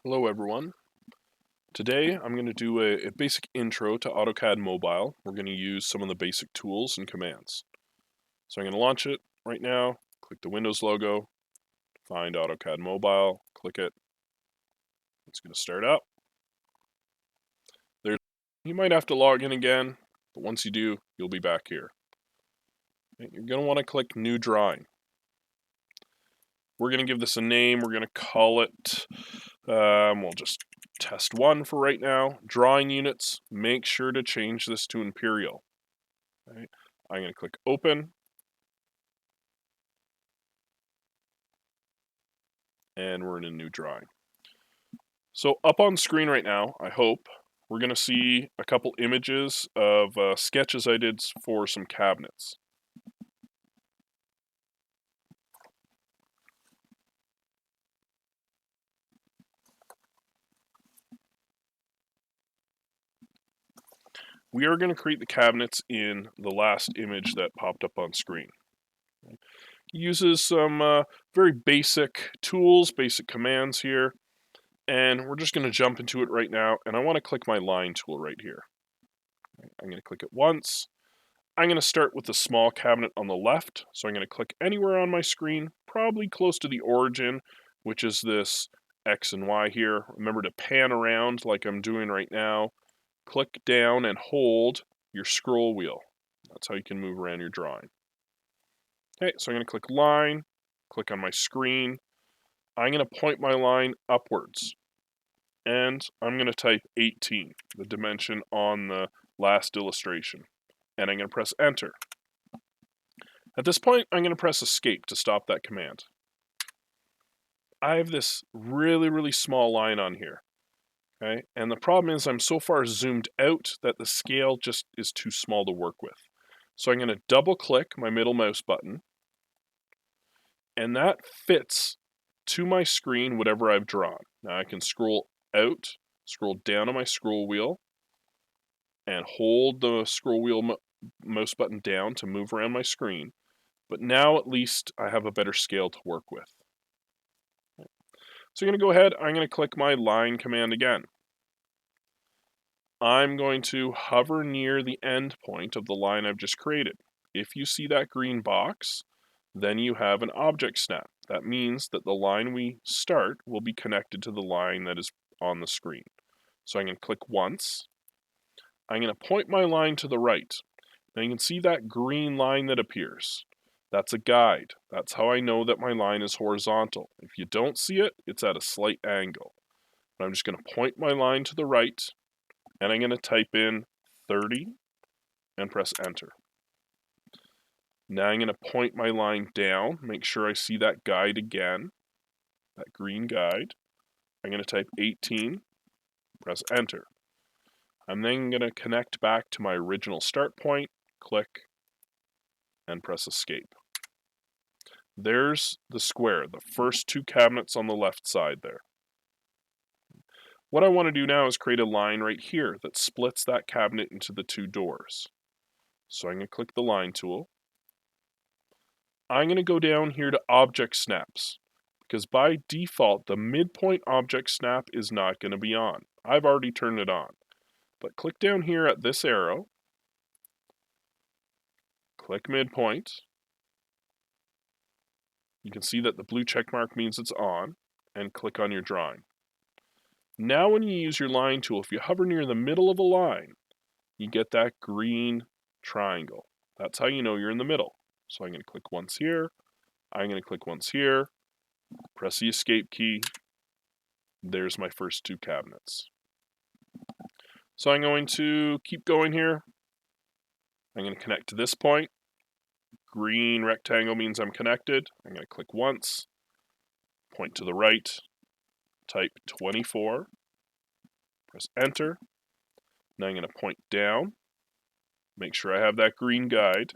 Hello everyone. Today I'm going to do a basic intro to AutoCAD Mobile. We're going to use some of the basic tools and commands. So I'm going to launch it right now, click the Windows logo, find AutoCAD Mobile, click it. It's going to start up. You might have to log in again, but once you do, you'll be back here. You're going to want to click New Drawing. We're going to give this a name. We're going to call it, we'll just test 1 for right now. Drawing units, make sure to change this to Imperial. Right. I'm going to click Open. And we're in a new drawing. So up on screen right now, I hope, we're going to see a couple images of sketches I did for some cabinets. We are going to create the cabinets in the last image that popped up on screen. It uses some very basic tools, basic commands here, and we're just going to jump into it right now, and I want to click my line tool right here. I'm going to click it once. I'm going to start with the small cabinet on the left, so I'm going to click anywhere on my screen, probably close to the origin, which is this X and Y here. Remember to pan around like I'm doing right now. Click down and hold your scroll wheel. That's how you can move around your drawing. Okay, so I'm going to click line, click on my screen. I'm going to point my line upwards, and I'm going to type 18, the dimension on the last illustration, and I'm going to press enter. At this point, I'm going to press escape to stop that command. I have this really small line on here, okay? And the problem is I'm so far zoomed out that the scale just is too small to work with. So I'm going to double click my middle mouse button, and that fits to my screen whatever I've drawn. Now I can scroll out, scroll down on my scroll wheel, and hold the scroll wheel mouse button down to move around my screen. But now at least I have a better scale to work with. So I'm going to go ahead, I'm going to click my line command again. I'm going to hover near the end point of the line I've just created. If you see that green box, then you have an object snap. That means that the line we start will be connected to the line that is on the screen. So I'm going to click once. I'm going to point my line to the right. Now you can see that green line that appears. That's a guide. That's how I know that my line is horizontal. If you don't see it, it's at a slight angle. But I'm just going to point my line to the right, and I'm going to type in 30 and press enter. Now I'm going to point my line down, make sure I see that guide again, that green guide. I'm going to type 18, press enter. I'm then going to connect back to my original start point, click, and press escape. There's the square, the first two cabinets on the left side there. What I want to do now is create a line right here that splits that cabinet into the two doors. So I'm going to click the line tool. I'm going to go down here to object snaps, because by default the midpoint object snap is not going to be on. I've already turned it on. But click down here at this arrow, click midpoint. You can see that the blue check mark means it's on, and click on your drawing. Now when you use your line tool, if you hover near the middle of a line, you get that green triangle. That's how you know you're in the middle. So I'm going to click once here, I'm going to click once here, press the escape key. There's my first two cabinets. So I'm going to keep going here. I'm going to connect to this point. Green rectangle means I'm connected. I'm going to click once, point to the right, type 24, press enter. Now I'm going to point down, make sure I have that green guide.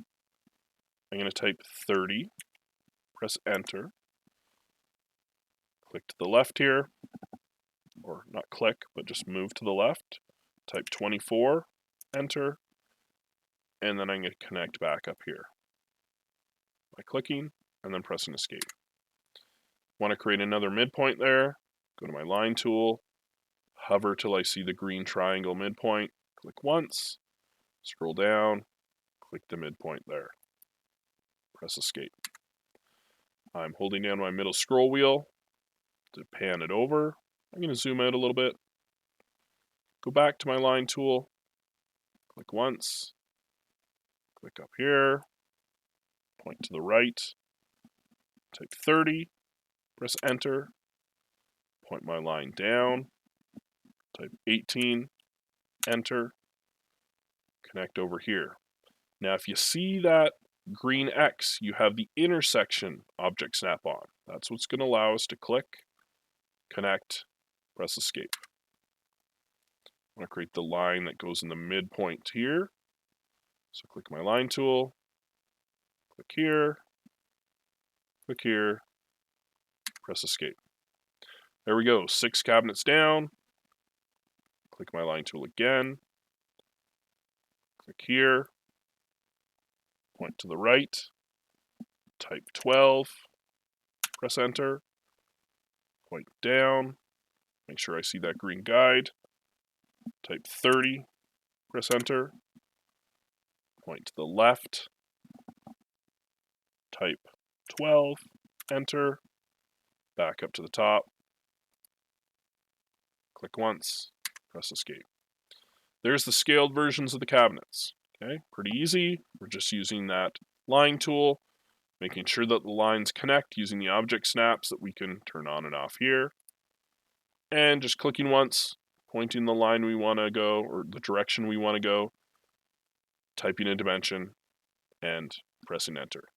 I'm going to type 30, press enter. Click to the left here, or not click, but just move to the left. Type 24, enter, and then I'm going to connect back up here by clicking and then pressing escape. Want to create another midpoint there, go to my line tool, hover till I see the green triangle midpoint, click once, scroll down, click the midpoint there. Press escape. I'm holding down my middle scroll wheel to pan it over. I'm going to zoom out a little bit. Go back to my line tool, click once, click up here, point to the right, type 30, press enter, point my line down, type 18, enter, connect over here. Now if you see that green X, you have the intersection object snap on. That's what's going to allow us to click, connect, press escape. I'm going to create the line that goes in the midpoint here. So click my line tool, click here, press escape. There we go, 6 cabinets down. Click my line tool again, click here, point to the right, type 12, press enter, point down, make sure I see that green guide, type 30, press enter, point to the left, type 12, enter, back up to the top, click once, press escape. There's the scaled versions of the cabinets. Okay, pretty easy. We're just using that line tool, making sure that the lines connect using the object snaps that we can turn on and off here. And just clicking once, pointing the line we want to go, or the direction we want to go, typing a dimension, and pressing enter.